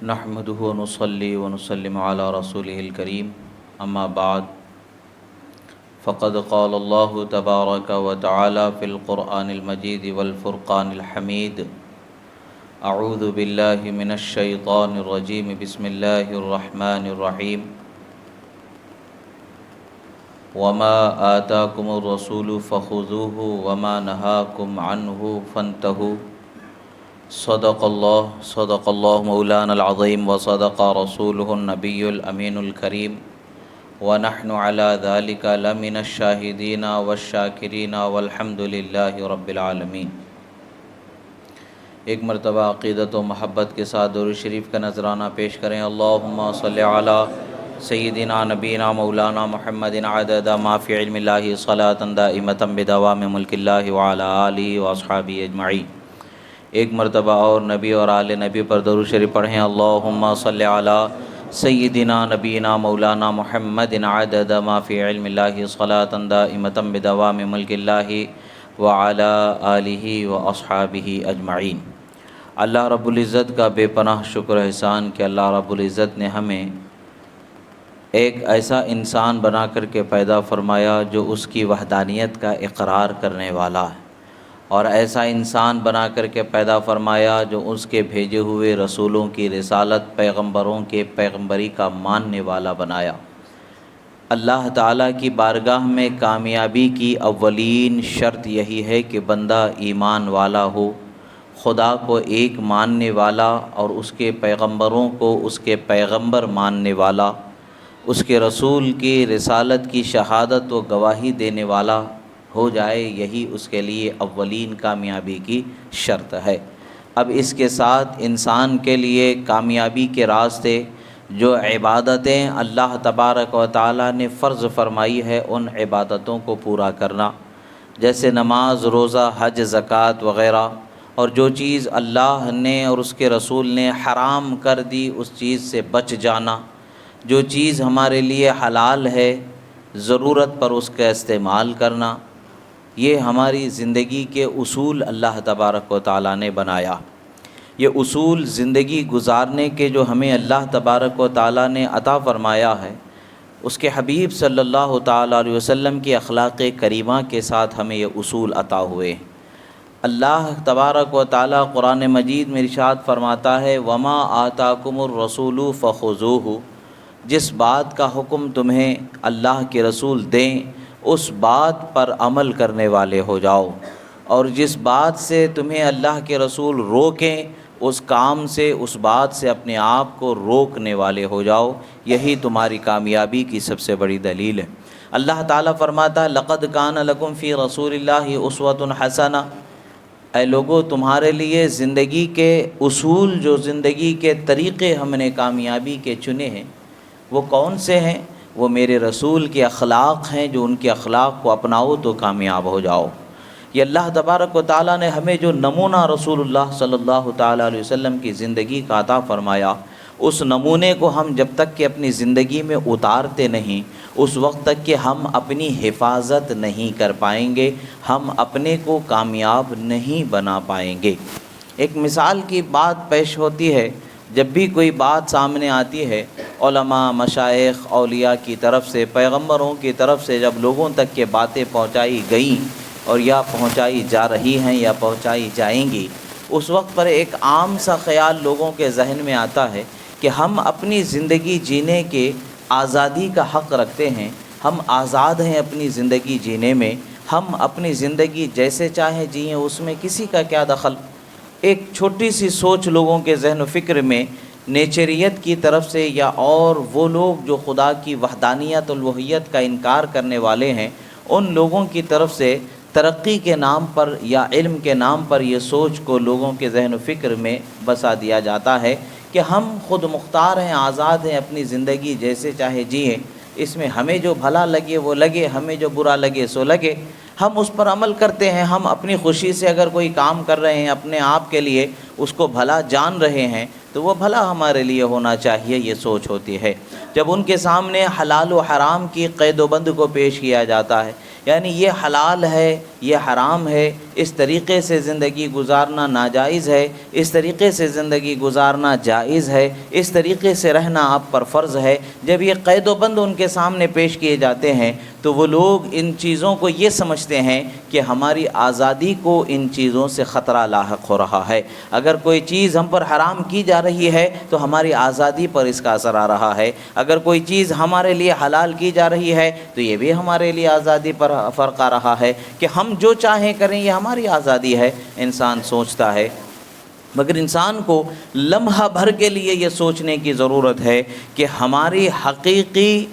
نحمده ونصلي ونسلم على رسوله الكريم اما بعد فقد قال الله تبارك وتعالى في القرآن المجيد والفرقان الحميد اعوذ بالله من الشيطان الرجيم بسم الله الرحمن الرحيم وما آتاكم الرسول فخذوه وما نهاكم عنه فانتهوا صدق اللہ مولانا العظیم وصدق رسوله النبی الامین الکریم ونحن على ذلك لمن الشاہدین والشاکرین والحمد للہ رب العالمین۔ ایک مرتبہ عقیدت و محبت کے ساتھ درود شریف کا نذرانہ پیش کریں۔ اللہم صلی علی سیدنا نبینا مولانا محمد عدد ما فی علم اللہ صلاۃ دائمۃ بدوام ملک اللہ وعلی آلہ واصحابہ اجمعین۔ ایک مرتبہ اور نبی اور آل نبی پر درود شریف پڑھیں۔ اللہم صلی علی سیدنا نبینا مولانا محمد عدد ما فی علم اللہ صلاۃ دائمۃ بدوام ملک اللہ وعلی آلہ واصحابہ اجمعین۔ اللہ رب العزت کا بے پناہ شکر احسان کہ اللہ رب العزت نے ہمیں ایک ایسا انسان بنا کر کے پیدا فرمایا جو اس کی وحدانیت کا اقرار کرنے والا ہے، اور ایسا انسان بنا کر کے پیدا فرمایا جو اس کے بھیجے ہوئے رسولوں کی رسالت، پیغمبروں کے پیغمبری کا ماننے والا بنایا۔ اللہ تعالیٰ کی بارگاہ میں کامیابی کی اولین شرط یہی ہے کہ بندہ ایمان والا ہو، خدا کو ایک ماننے والا اور اس کے پیغمبروں کو اس کے پیغمبر ماننے والا، اس کے رسول کی رسالت کی شہادت و گواہی دینے والا ہو جائے، یہی اس کے لیے اولین کامیابی کی شرط ہے۔ اب اس کے ساتھ انسان کے لیے کامیابی کے راستے جو عبادتیں اللہ تبارک و تعالیٰ نے فرض فرمائی ہے ان عبادتوں کو پورا کرنا، جیسے نماز، روزہ، حج، زکوٰۃ وغیرہ، اور جو چیز اللہ نے اور اس کے رسول نے حرام کر دی اس چیز سے بچ جانا، جو چیز ہمارے لیے حلال ہے ضرورت پر اس کا استعمال کرنا، یہ ہماری زندگی کے اصول اللہ تبارک و تعالیٰ نے بنایا۔ یہ اصول زندگی گزارنے کے جو ہمیں اللہ تبارک و تعالیٰ نے عطا فرمایا ہے، اس کے حبیب صلی اللہ تعالیٰ علیہ وسلم کی اخلاق کریمہ کے ساتھ ہمیں یہ اصول عطا ہوئے۔ اللہ تبارک و تعالیٰ قرآن مجید میں ارشاد فرماتا ہے وما آتاکم الرسول فخذوہ، جس بات کا حکم تمہیں اللہ کے رسول دیں اس بات پر عمل کرنے والے ہو جاؤ، اور جس بات سے تمہیں اللہ کے رسول روکیں اس کام سے، اس بات سے اپنے آپ کو روکنے والے ہو جاؤ، یہی تمہاری کامیابی کی سب سے بڑی دلیل ہے۔ اللہ تعالیٰ فرماتا ہے لقد کان لکم فی رسول اللہ اسوۃ حسنہ، اے لوگو تمہارے لیے زندگی کے اصول، جو زندگی کے طریقے ہم نے کامیابی کے چنے ہیں وہ کون سے ہیں؟ وہ میرے رسول کے اخلاق ہیں، جو ان کے اخلاق کو اپناؤ تو کامیاب ہو جاؤ۔ یہ اللہ تبارک و تعالیٰ نے ہمیں جو نمونہ رسول اللہ صلی اللہ تعالیٰ علیہ وسلم کی زندگی کا عطا فرمایا، اس نمونے کو ہم جب تک کہ اپنی زندگی میں اتارتے نہیں اس وقت تک کہ ہم اپنی حفاظت نہیں کر پائیں گے، ہم اپنے کو کامیاب نہیں بنا پائیں گے۔ ایک مثال کی بات پیش ہوتی ہے، جب بھی کوئی بات سامنے آتی ہے علماء، مشائخ، اولیاء کی طرف سے، پیغمبروں کی طرف سے جب لوگوں تک یہ باتیں پہنچائی گئیں اور یا پہنچائی جا رہی ہیں یا پہنچائی جائیں گی، اس وقت پر ایک عام سا خیال لوگوں کے ذہن میں آتا ہے کہ ہم اپنی زندگی جینے کے آزادی کا حق رکھتے ہیں، ہم آزاد ہیں اپنی زندگی جینے میں، ہم اپنی زندگی جیسے چاہیں جئیں، اس میں کسی کا کیا دخل۔ ایک چھوٹی سی سوچ لوگوں کے ذہن و فکر میں نیچریت کی طرف سے، یا اور وہ لوگ جو خدا کی وحدانیت الوہیت کا انکار کرنے والے ہیں ان لوگوں کی طرف سے ترقی کے نام پر یا علم کے نام پر یہ سوچ کو لوگوں کے ذہن و فکر میں بسا دیا جاتا ہے کہ ہم خود مختار ہیں، آزاد ہیں، اپنی زندگی جیسے چاہے جئیں، اس میں ہمیں جو بھلا لگے وہ لگے، ہمیں جو برا لگے سو لگے، ہم اس پر عمل کرتے ہیں۔ ہم اپنی خوشی سے اگر کوئی کام کر رہے ہیں، اپنے آپ کے لیے اس کو بھلا جان رہے ہیں، تو وہ بھلا ہمارے لیے ہونا چاہیے، یہ سوچ ہوتی ہے۔ جب ان کے سامنے حلال و حرام کی قید و بند کو پیش کیا جاتا ہے، یعنی یہ حلال ہے، یہ حرام ہے، اس طریقے سے زندگی گزارنا ناجائز ہے، اس طریقے سے زندگی گزارنا جائز ہے، اس طریقے سے رہنا آپ پر فرض ہے، جب یہ قید و بند ان کے سامنے پیش کیے جاتے ہیں تو وہ لوگ ان چیزوں کو یہ سمجھتے ہیں کہ ہماری آزادی کو ان چیزوں سے خطرہ لاحق ہو رہا ہے۔ اگر کوئی چیز ہم پر حرام کی جا رہی ہے تو ہماری آزادی پر اس کا اثر آ رہا ہے، اگر کوئی چیز ہمارے لیے حلال کی جا رہی ہے تو یہ بھی ہمارے لیے آزادی پر فرق آ رہا ہے کہ ہم جو چاہیں کریں، یہ ہماری آزادی ہے۔ انسان سوچتا ہے، مگر انسان کو لمحہ بھر کے لیے یہ سوچنے کی ضرورت ہے کہ ہماری حقیقی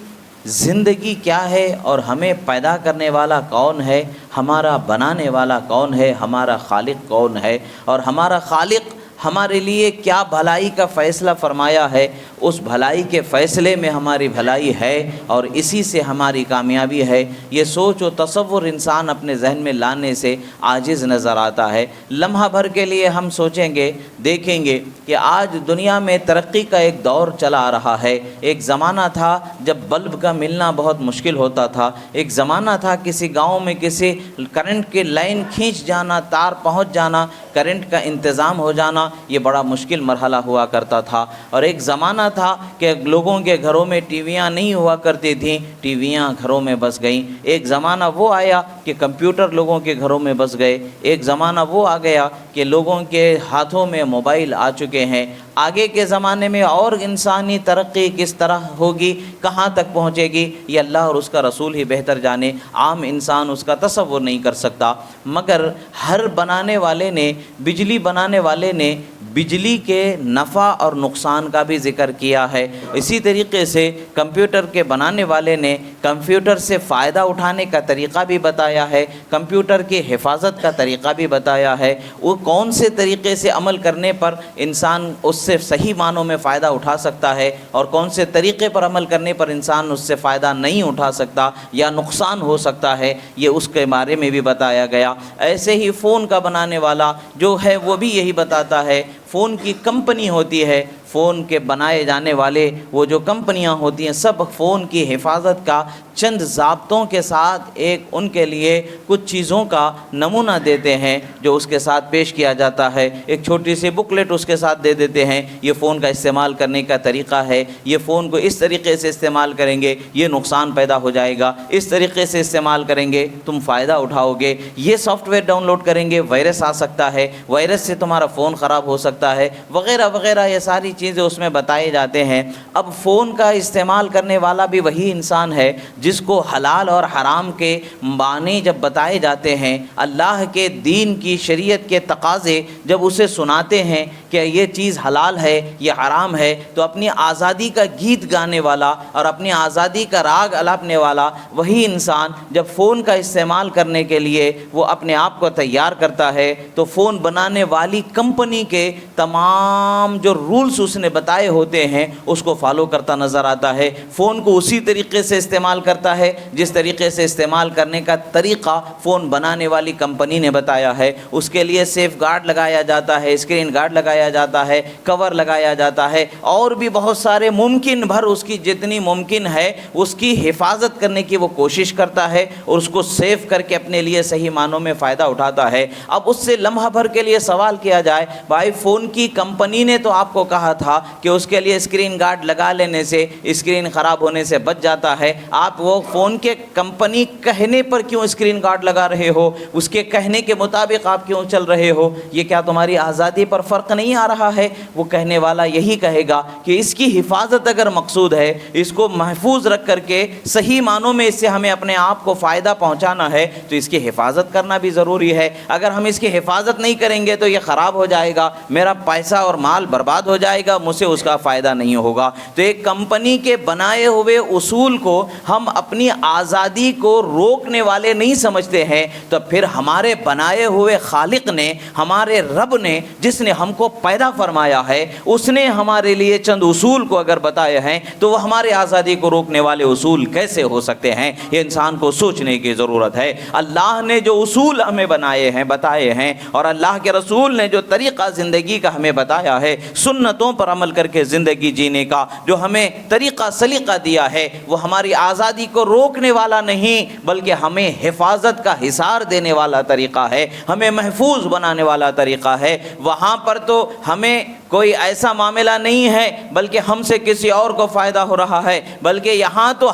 زندگی کیا ہے اور ہمیں پیدا کرنے والا کون ہے، ہمارا بنانے والا کون ہے، ہمارا خالق کون ہے، اور ہمارا خالق ہمارے لیے کیا بھلائی کا فیصلہ فرمایا ہے، اس بھلائی کے فیصلے میں ہماری بھلائی ہے اور اسی سے ہماری کامیابی ہے۔ یہ سوچ و تصور انسان اپنے ذہن میں لانے سے عاجز نظر آتا ہے۔ لمحہ بھر کے لیے ہم سوچیں گے، دیکھیں گے کہ آج دنیا میں ترقی کا ایک دور چلا آ رہا ہے۔ ایک زمانہ تھا جب بلب کا ملنا بہت مشکل ہوتا تھا، ایک زمانہ تھا کسی گاؤں میں کسی کرنٹ کے لائن کھینچ جانا، تار پہنچ جانا، کرنٹ کا انتظام ہو جانا، یہ بڑا مشکل مرحلہ ہوا کرتا تھا۔ اور ایک زمانہ تھا کہ لوگوں کے گھروں میں ٹی ویاں نہیں ہوا کرتی تھیں، ٹی ویاں گھروں میں بس گئیں۔ ایک زمانہ وہ آیا کہ کمپیوٹر لوگوں کے گھروں میں بس گئے، ایک زمانہ وہ آ گیا کہ لوگوں کے ہاتھوں میں موبائل آ چکے ہیں۔ آگے کے زمانے میں اور انسانی ترقی کس طرح ہوگی، کہاں تک پہنچے گی، یہ اللہ اور اس کا رسول ہی بہتر جانے، عام انسان اس کا تصور نہیں کر سکتا۔ مگر ہر بنانے والے نے، بجلی بنانے والے نے بجلی کے نفع اور نقصان کا بھی ذکر کیا ہے۔ اسی طریقے سے کمپیوٹر کے بنانے والے نے کمپیوٹر سے فائدہ اٹھانے کا طریقہ بھی بتایا ہے، کمپیوٹر کی حفاظت کا طریقہ بھی بتایا ہے، وہ کون سے طریقے سے عمل کرنے پر انسان اس سے صحیح معنوں میں فائدہ اٹھا سکتا ہے اور کون سے طریقے پر عمل کرنے پر انسان اس سے فائدہ نہیں اٹھا سکتا یا نقصان ہو سکتا ہے، یہ اس کے بارے میں بھی بتایا گیا۔ ایسے ہی فون کا بنانے والا جو ہے وہ بھی یہی بتاتا ہے، فون کی کمپنی ہوتی ہے، فون کے بنائے جانے والے وہ جو کمپنیاں ہوتی ہیں سب فون کی حفاظت کا چند ضابطوں کے ساتھ ایک ان کے لیے کچھ چیزوں کا نمونہ دیتے ہیں جو اس کے ساتھ پیش کیا جاتا ہے، ایک چھوٹی سی بکلیٹ اس کے ساتھ دے دیتے ہیں، یہ فون کا استعمال کرنے کا طریقہ ہے، یہ فون کو اس طریقے سے استعمال کریں گے یہ نقصان پیدا ہو جائے گا، اس طریقے سے استعمال کریں گے تم فائدہ اٹھاؤ گے، یہ سافٹ ویئر ڈاؤن لوڈ کریں گے وائرس آ سکتا ہے، وائرس سے تمہارا فون خراب ہو سکتا ہے، وغیرہ وغیرہ، یہ ساری چیزیں اس میں بتائے جاتے ہیں۔ اب فون کا استعمال کرنے والا بھی وہی انسان ہے جس کو حلال اور حرام کے معنی جب بتائے جاتے ہیں، اللہ کے دین کی شریعت کے تقاضے جب اسے سناتے ہیں کہ یہ چیز حلال ہے یہ حرام ہے، تو اپنی آزادی کا گیت گانے والا اور اپنی آزادی کا راگ الاپنے والا وہی انسان جب فون کا استعمال کرنے کے لیے وہ اپنے آپ کو تیار کرتا ہے تو فون بنانے والی کمپنی کے تمام جو رولز اس نے بتائے ہوتے ہیں اس کو فالو کرتا نظر آتا ہے، فون کو اسی طریقے سے استعمال کرتا ہے جس طریقے سے استعمال کرنے کا طریقہ فون بنانے والی کمپنی نے بتایا ہے۔ اس کے لیے سیف گارڈ لگایا جاتا ہے، اسکرین گارڈ لگایا جاتا ہے، کور لگایا جاتا ہے، اور بھی بہت سارے ممکن بھر اس کی جتنی ممکن ہے اس کی حفاظت کرنے کی وہ کوشش کرتا ہے اور اس کو سیف کر کے اپنے لیے صحیح معنوں میں فائدہ اٹھاتا ہے۔ اب اس سے لمحہ بھر کے لیے سوال کیا جائے، بھائی فون کی کمپنی نے تو آپ کو کہا تھا کہ اس کے لیے اسکرین گارڈ لگا لینے سے اسکرین خراب ہونے سے بچ جاتا ہے، آپ وہ فون کے کمپنی کہنے پر کیوں اسکرین گارڈ لگا رہے ہو، اس کے کہنے کے مطابق آپ کیوں چل رہے ہو، یہ کیا تمہاری آزادی پر فرق نہیں آ رہا ہے؟ وہ کہنے والا یہی کہے گا کہ اس کی حفاظت اگر مقصود ہے، اس کو محفوظ رکھ کر کے صحیح معنوں میں اس سے ہمیں اپنے آپ کو فائدہ پہنچانا ہے تو اس کی حفاظت کرنا بھی ضروری ہے۔ اگر ہم اس کی حفاظت نہیں کریں گے تو یہ خراب ہو جائے گا، میرا پیسہ اور مال برباد ہو جائے گا، مجھ سے اس کا فائدہ نہیں ہوگا۔ تو ایک کمپنی کے بنائے ہوئے اصول کو ہم اپنی آزادی کو روکنے والے نہیں سمجھتے ہیں تو پھر ہمارے بنائے ہوئے خالق نے، ہمارے رب نے، جس نے ہم کو پیدا فرمایا ہے، اس نے ہمارے لیے چند اصول کو اگر بتائے ہیں تو وہ ہمارے آزادی کو روکنے والے اصول کیسے ہو سکتے ہیں؟ یہ انسان کو سوچنے کی ضرورت ہے۔ اللہ نے جو اصول ہمیں بتائے ہیں اور اللہ کے رسول نے جو طریقہ زندگی کا ہمیں بتایا ہے، سنتوں پر عمل کر کے زندگی جینے کا جو ہمیں طریقہ سلیقہ دیا ہے، وہ ہماری آزادی کو روکنے والا نہیں بلکہ ہمیں حفاظت کا حصار دینے والا طریقہ ہے، ہمیں محفوظ بنانے والا طریقہ ہے۔ وہاں پر تو ہمیں کوئی ایسا معاملہ نہیں ہے بلکہ ہم سے کسی اور کو فائدہ ہو رہا ہے، بلکہ یہاں تو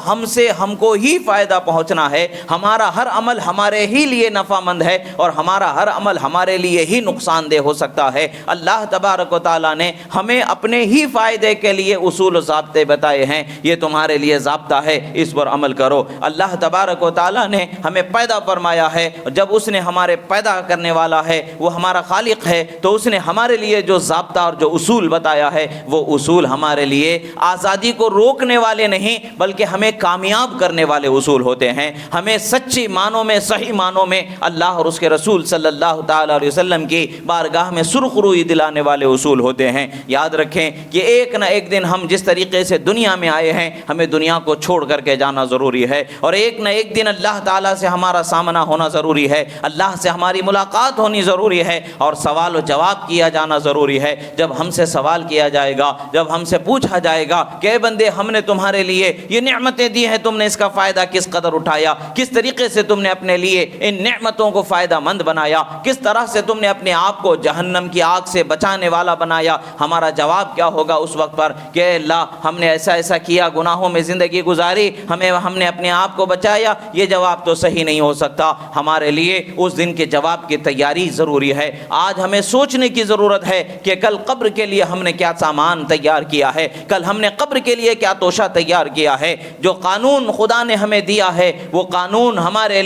ہم کو ہی فائدہ پہنچنا ہے۔ ہمارا ہر عمل ہمارے ہی لیے نفع مند ہے اور ہمارا ہر عمل ہمارے لیے ہی نقصان دہ ہو سکتا ہے۔ اللہ تبارک و تعالیٰ نے ہمیں اپنے ہی فائدے کے لیے اصول و ضابطے بتائے ہیں، یہ تمہارے لیے ضابطہ ہے، اس پر عمل کرو۔ اللہ تبارک و تعالیٰ نے ہمیں پیدا فرمایا ہے، جب اس نے ہمارے پیدا کرنے والا ہے، وہ ہمارا خالق ہے، تو اس نے ہمارے لیے جو ضابطہ اور جو اصول بتایا ہے، وہ اصول ہمارے لیے آزادی کو روکنے والے نہیں بلکہ ہمیں کامیاب کرنے والے اصول ہوتے ہیں، ہمیں سچی معنوں میں، صحیح معنوں میں اللہ اور اس کے رسول صلی اللہ تعالی علیہ وسلم کی بارگاہ میں سرخ روئی دلانے والے اصول ہوتے ہیں۔ یاد رکھیں کہ ایک نہ ایک دن ہم جس طریقے سے دنیا میں آئے ہیں، ہمیں دنیا کو چھوڑ کر کے جانا ضروری ہے، اور ایک نہ ایک دن اللہ تعالیٰ سے ہمارا سامنا ہونا ضروری ہے، اللہ سے ہماری ملاقات ہونی ضروری ہے، اور سوال و جواب کیا جانا ضروری ہے۔ جب ہم سے سوال کیا جائے گا، جب ہم سے پوچھا جائے گا کہ اے بندے، ہم نے تمہارے لیے یہ نعمتیں دی ہیں، تم نے اس کا فائدہ کس قدر اٹھایا، کس طریقے سے تم نے اپنے لیے ان نعمتوں کو فائدہ مند بنایا، کس طرح سے تم نے اپنے آپ کو جہنم کی آگ سے بچانے والا بنایا، ہمارا جواب کیا ہوگا اس وقت پر کہ اے اللہ، ہم نے ایسا ایسا کیا، گناہوں میں زندگی گزاری، ہم نے اپنے آپ کو بچایا۔ یہ جواب تو صحیح نہیں ہو سکتا۔ ہمارے لیے اس دن کے جواب کی تیاری ضروری ہے۔ آج ہمیں سوچنے کی ضرورت ہے کہ کل قبر کے لیے ہم نے کیا سامان تیار کیا ہے، کل ہم نے قبر کے لیے کیا توشہ تیار کیا ہے۔ جو قانون خدا نے ہمیں دیا ہے، وہ قانون ہمارے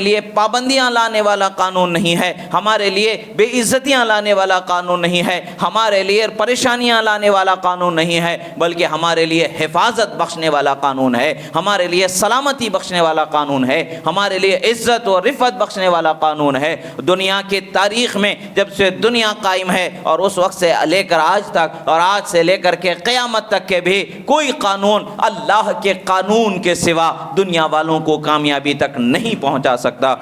لیے پابندیاں لانے والا قانون نہیں ہے، ہمارے لیے بے عزتیاں لانے والا قانون نہیں ہے، ہمارے لیے پریشانیاں لانے والا قانون نہیں ہے، بلکہ ہمارے لیے حفاظت بخشنے والا قانون ہے، ہمارے لیے سلامتی بخشنے والا قانون ہے، ہمارے لیے عزت و رفعت بخشنے والا قانون ہے۔ دنیا کی تاریخ میں جب سے دنیا قائم ہے اور اس وقت سے لے کر آج تک، اور آج سے لے کر کے قیامت تک کے بھی کوئی قانون اللہ کے قانون کے سوا دنیا والوں کو کامیابی تک نہیں پہنچا سکتا۔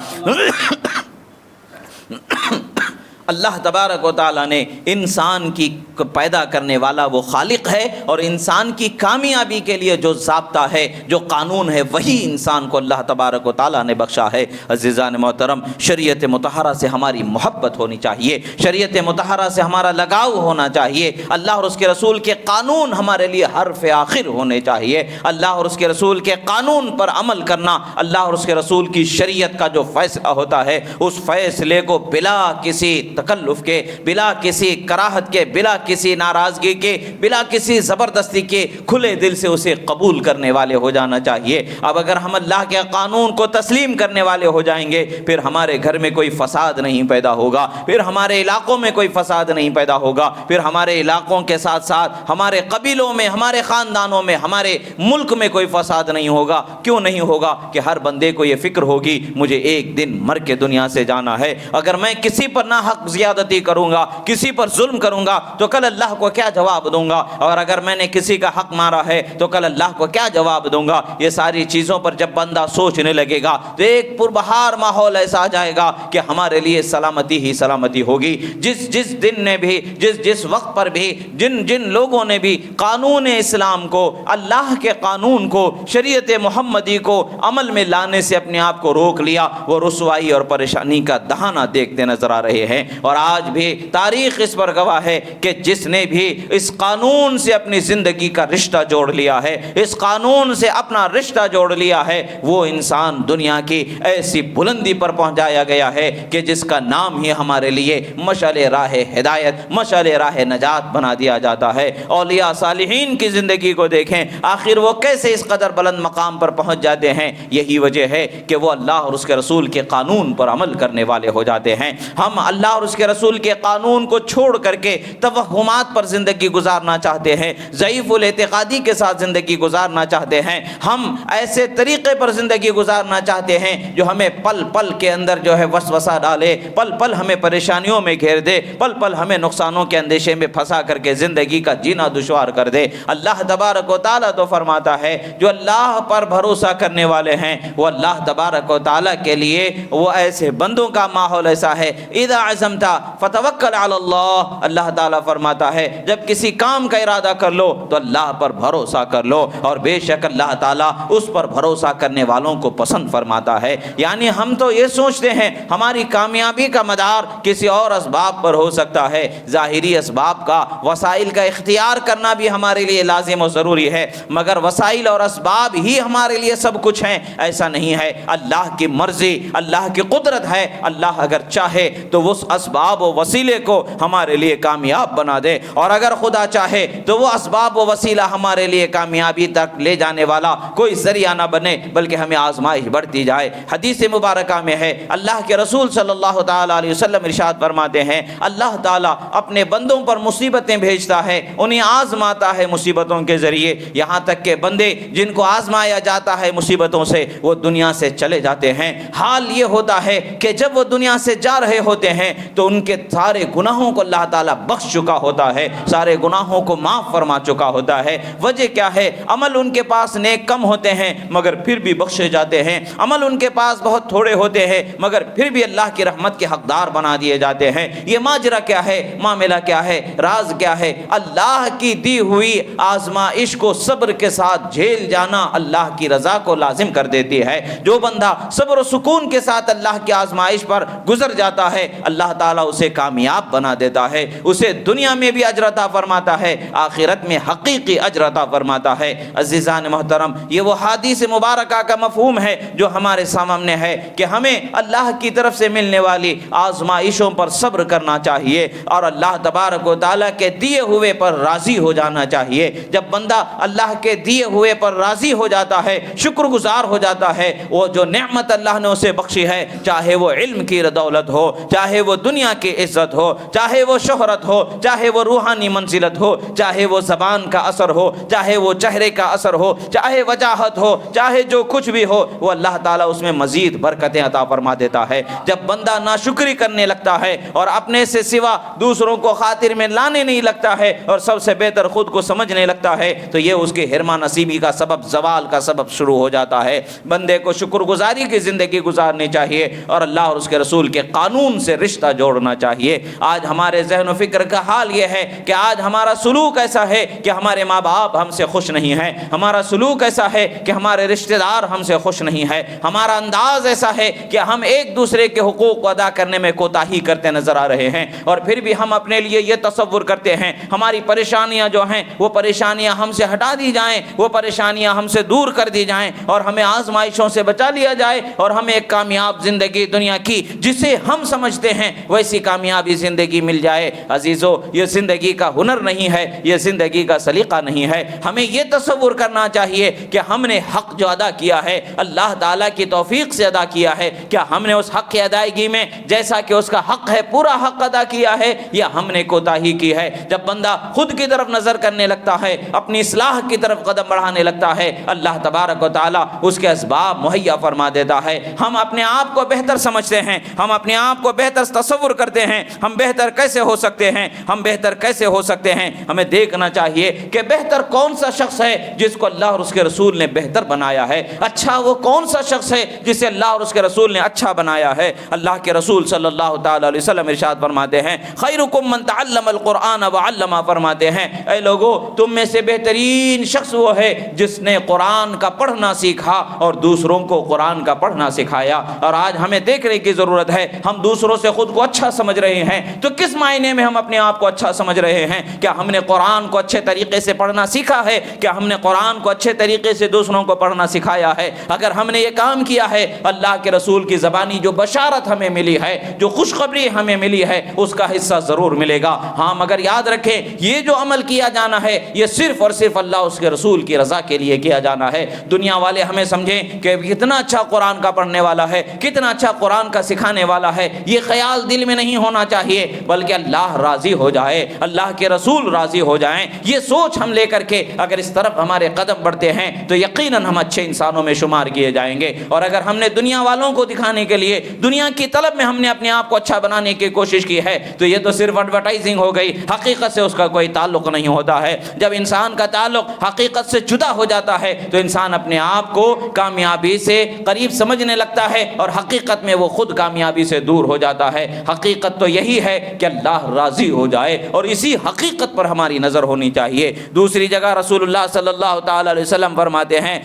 اللہ تبارک و تعالیٰ نے انسان کی پیدا کرنے والا وہ خالق ہے، اور انسان کی کامیابی کے لیے جو ضابطہ ہے، جو قانون ہے، وہی انسان کو اللہ تبارک و تعالیٰ نے بخشا ہے۔ عزیزان محترم، شریعت مطہرہ سے ہماری محبت ہونی چاہیے، شریعت مطہرہ سے ہمارا لگاؤ ہونا چاہیے، اللہ اور اس کے رسول کے قانون ہمارے لیے حرف آخر ہونے چاہیے۔ اللہ اور اس کے رسول کے قانون پر عمل کرنا، اللہ اور اس کے رسول کی شریعت کا جو فیصلہ ہوتا ہے، اس فیصلے کو بلا کسی تکلف کے، بلا کسی کراہت کے، بلا کسی ناراضگی کے، بلا کسی زبردستی کے، کھلے دل سے اسے قبول کرنے والے ہو جانا چاہیے۔ اب اگر ہم اللہ کے قانون کو تسلیم کرنے والے ہو جائیں گے، پھر ہمارے گھر میں کوئی فساد نہیں پیدا ہوگا، پھر ہمارے علاقوں میں کوئی فساد نہیں پیدا ہوگا، پھر ہمارے علاقوں کے ساتھ ساتھ ہمارے قبیلوں میں، ہمارے خاندانوں میں، ہمارے ملک میں کوئی فساد نہیں ہوگا۔ کیوں نہیں ہوگا؟ کہ ہر بندے کو یہ فکر ہوگی مجھے ایک دن مر کے دنیا سے جانا ہے۔ اگر میں کسی پر ناحق زیادتی کروں گا، کسی پر ظلم کروں گا، تو کل اللہ کو کیا جواب دوں گا؟ اور اگر میں نے کسی کا حق مارا ہے تو کل اللہ کو کیا جواب دوں گا؟ یہ ساری چیزوں پر جب بندہ سوچنے لگے گا تو ایک پربہار ماحول ایسا آ جائے گا کہ ہمارے لیے سلامتی ہی سلامتی ہوگی۔ جس دن نے بھی، جس وقت پر بھی، جن لوگوں نے بھی قانون اسلام کو، اللہ کے قانون کو، شریعت محمدی کو عمل میں لانے سے اپنے آپ کو روک لیا، وہ رسوائی اور پریشانی کا دہانہ دیکھتے نظر آ رہے ہیں۔ اور آج بھی تاریخ اس پر گواہ ہے کہ جس نے بھی اس قانون سے اپنی زندگی کا رشتہ جوڑ لیا ہے، اس قانون سے اپنا رشتہ جوڑ لیا ہے، وہ انسان دنیا کی ایسی بلندی پر پہنچایا گیا ہے کہ جس کا نام ہی ہمارے لیے مشعل راہ ہدایت، مشعل راہ نجات بنا دیا جاتا ہے۔ اولیاء صالحین کی زندگی کو دیکھیں، آخر وہ کیسے اس قدر بلند مقام پر پہنچ جاتے ہیں؟ یہی وجہ ہے کہ وہ اللہ اور اس کے رسول کے قانون پر عمل کرنے والے ہو جاتے ہیں۔ ہم اللہ اور اور اس کے رسول کے قانون کو چھوڑ کر کے توہمات پر زندگی گزارنا چاہتے ہیں، ضعیف الاعتقادی کے ساتھ زندگی گزارنا چاہتے ہیں، ہم ایسے طریقے پر زندگی گزارنا چاہتے ہیں جو ہمیں پل پل کے اندر جو ہے وسوسہ ڈالے، پل پل ہمیں پریشانیوں میں گھیر دے، پل پل ہمیں نقصانوں کے اندیشے میں پھنسا کر کے زندگی کا جینا دشوار کر دے۔ اللہ تبارک و تعالیٰ تو فرماتا ہے جو اللہ پر بھروسہ کرنے والے ہیں وہ اللہ تبارک و تعالیٰ کے لیے وہ ایسے بندوں کا ماحول ایسا ہے، اذا عزمت فتوکل علی اللہ، اللہ تعالیٰ فرماتا ہے جب کسی کام کا ارادہ کر لو تو اللہ پر بھروسہ کر لو، اور بے شک اللہ تعالیٰ اس پر بھروسہ کرنے والوں کو پسند فرماتا ہے۔ یعنی ہم تو یہ سوچتے ہیں ہماری کامیابی کا مدار کسی اور اسباب پر ہو سکتا ہے، ظاہری اسباب کا، وسائل کا اختیار کرنا بھی ہمارے لیے لازم و ضروری ہے، مگر وسائل اور اسباب ہی ہمارے لیے سب کچھ ہیں ایسا نہیں ہے۔ اللہ کی مرضی، اللہ کی قدرت ہے، اللہ اگر چاہے تو اس اسباب و وسیلے کو ہمارے لیے کامیاب بنا دے، اور اگر خدا چاہے تو وہ اسباب و وسیلہ ہمارے لیے کامیابی تک لے جانے والا کوئی ذریعہ نہ بنے بلکہ ہمیں آزمائش بڑھتی جائے۔ حدیث مبارکہ میں ہے اللہ کے رسول صلی اللہ تعالیٰ علیہ وسلم ارشاد فرماتے ہیں اللہ تعالیٰ اپنے بندوں پر مصیبتیں بھیجتا ہے، انہیں آزماتا ہے مصیبتوں کے ذریعے، یہاں تک کہ بندے جن کو آزمایا جاتا ہے مصیبتوں سے وہ دنیا سے چلے جاتے ہیں۔ حال یہ ہوتا ہے کہ جب وہ دنیا سے جا رہے ہوتے ہیں تو ان کے سارے گناہوں کو اللہ تعالیٰ بخش چکا ہوتا ہے، سارے گناہوں کو معاف فرما چکا ہوتا ہے۔ وجہ کیا ہے؟ عمل ان کے پاس نیک کم ہوتے ہیں مگر پھر بھی بخشے جاتے ہیں، عمل ان کے پاس بہت تھوڑے ہوتے ہیں مگر پھر بھی اللہ کی رحمت کے حقدار بنا دیے جاتے ہیں۔ یہ ماجرا کیا ہے؟ معاملہ کیا ہے؟ راز کیا ہے؟ اللہ کی دی ہوئی آزمائش کو صبر کے ساتھ جھیل جانا اللہ کی رضا کو لازم کر دیتی ہے۔ جو بندہ صبر و سکون کے ساتھ اللہ کی آزمائش پر گزر جاتا ہے اللہ تعالیٰ اسے کامیاب بنا دیتا ہے، اسے دنیا میں بھی اجر عطا فرماتا ہے، آخرت میں حقیقی اجر عطا فرماتا ہے۔ عزیزان محترم، یہ وہ حدیث مبارکہ کا مفہوم ہے جو ہمارے سامنے ہے کہ ہمیں اللہ کی طرف سے ملنے والی آزمائشوں پر صبر کرنا چاہیے اور اللہ تبارک و تعالیٰ کے دیے ہوئے پر راضی ہو جانا چاہیے۔ جب بندہ اللہ کے دیے ہوئے پر راضی ہو جاتا ہے، شکر گزار ہو جاتا ہے، وہ جو نعمت اللہ نے اسے بخشی ہے، چاہے وہ علم کی دولت ہو، چاہے وہ دنیا کی عزت ہو، چاہے وہ شہرت ہو، چاہے وہ روحانی منزلت ہو، چاہے وہ زبان کا اثر ہو، چاہے وہ چہرے کا اثر ہو، چاہے وجاہت ہو، چاہے جو کچھ بھی ہو، وہ اللہ تعالیٰ اس میں مزید برکتیں عطا فرما دیتا ہے۔ جب بندہ ناشکری کرنے لگتا ہے اور اپنے سے سوا دوسروں کو خاطر میں لانے نہیں لگتا ہے اور سب سے بہتر خود کو سمجھنے لگتا ہے تو یہ اس کے حرمان نصیبی کا سبب، زوال کا سبب شروع ہو جاتا ہے۔ بندے کو شکر گزاری کی زندگی گزارنی چاہیے اور اللہ اور اس کے رسول کے قانون سے رشتہ جوڑنا چاہیے۔ آج ہمارے ذہن و فکر کا حال یہ ہے کہ آج ہمارا سلوک ایسا ہے کہ ہمارے ماں باپ ہم سے خوش نہیں ہیں، ہمارا سلوک ایسا ہے کہ ہمارے رشتہ دار ہم سے خوش نہیں ہے، ہمارا انداز ایسا ہے کہ ہم ایک دوسرے کے حقوق کو ادا کرنے میں کوتاہی کرتے نظر آ رہے ہیں، اور پھر بھی ہم اپنے لیے یہ تصور کرتے ہیں ہماری پریشانیاں جو ہیں وہ پریشانیاں ہم سے ہٹا دی جائیں، وہ پریشانیاں ہم سے دور کر دی جائیں اور ہمیں آزمائشوں سے بچا لیا جائے اور ہمیں ایک کامیاب زندگی دنیا کی جسے ہم سمجھتے ہیں ویسی کامیابی زندگی مل جائے۔ عزیزو، یہ زندگی کا ہنر نہیں ہے، یہ زندگی کا سلیقہ نہیں ہے۔ ہمیں یہ تصور کرنا چاہیے کہ ہم نے حق جو ادا کیا ہے اللہ تعالیٰ کی توفیق سے ادا کیا ہے، کیا ہم نے اس حق کی ادائیگی میں جیسا کہ اس کا حق ہے پورا حق ادا کیا ہے یا ہم نے کوتاہی کی ہے؟ جب بندہ خود کی طرف نظر کرنے لگتا ہے، اپنی اصلاح کی طرف قدم بڑھانے لگتا ہے، اللہ تبارک و تعالیٰ اس کے اسباب مہیا فرما دیتا ہے۔ ہم اپنے آپ کو بہتر سمجھتے ہیں، ہم اپنے آپ کو بہتر تصور کرتے ہیں، ہم بہتر کیسے ہو سکتے ہیں، ہم بہتر کیسے ہو سکتے ہیں؟ ہمیں دیکھنا چاہیے کہ بہتر کون سا شخص ہے جس کو اللہ اور اس کے رسول نے بہتر بنایا ہے، اچھا وہ کون سا شخص ہے جسے اللہ اور اس کے رسول نے اچھا بنایا ہے۔ اللہ کے رسول صلی اللہ تعالی علیہ وسلم ارشاد فرماتے ہیں خیرکم من تعلم القرآن وعلمہ، فرماتے ہیں اے لوگو تم میں سے بہترین شخص وہ ہے جس نے قرآن کا پڑھنا سیکھا اور دوسروں کو قرآن کا پڑھنا سکھایا۔ اور آج ہمیں دیکھنے کی ضرورت ہے، ہم دوسروں سے خود کو اچھا سمجھ رہے ہیں تو کس معنی میں ہم اپنے آپ کو اچھا سمجھ رہے ہیں؟ کیا ہم نے قرآن کو اچھے طریقے سے پڑھنا سیکھا ہے؟ کیا ہم نے قرآن کو اچھے طریقے سے دوسروں کو پڑھنا سکھایا ہے؟ اگر ہم نے یہ کام کیا ہے، اللہ کے رسول کی زبانی جو بشارت ہمیں ملی ہے، جو خوشخبری ہمیں ملی ہے، اس کا حصہ ضرور ملے گا۔ ہاں مگر یاد رکھیں یہ جو عمل کیا جانا ہے یہ صرف اور صرف اللہ اس کے رسول کی رضا کے لیے کیا جانا ہے۔ دنیا والے ہمیں سمجھیں کہ کتنا اچھا قرآن کا پڑھنے والا ہے، کتنا اچھا قرآن کا سکھانے والا ہے، یہ خیال دل میں نہیں ہونا چاہیے، بلکہ اللہ راضی ہو جائے، اللہ کے رسول راضی ہو جائیں، یہ سوچ ہم لے کر کے اگر اس طرف ہمارے قدم بڑھتے ہیں تو یقیناً ہم اچھے انسانوں میں شمار کیے جائیں گے۔ اور اگر ہم نے دنیا والوں کو دکھانے کے لیے، دنیا کی طلب میں ہم نے اپنے آپ کو اچھا بنانے کی کوشش کی ہے تو یہ تو صرف ایڈورٹائزنگ ہو گئی، حقیقت سے اس کا کوئی تعلق نہیں ہوتا ہے۔ جب انسان کا تعلق حقیقت سے جدا ہو جاتا ہے تو انسان اپنے آپ کو کامیابی سے قریب سمجھنے لگتا ہے اور حقیقت میں وہ خود کامیابی سے دور ہو جاتا ہے۔ حقیقت تو یہی ہے کہ اللہ راضی ہو جائے اور اسی حقیقت پر ہماری نظر ہونی چاہیے۔ دوسری جگہ رسول اللہ صلی اللہ تعالی علیہ وسلم فرماتے ہیں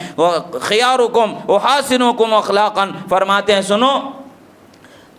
خیارکم وحاسنکم اخلاقا، فرماتے ہیں سنو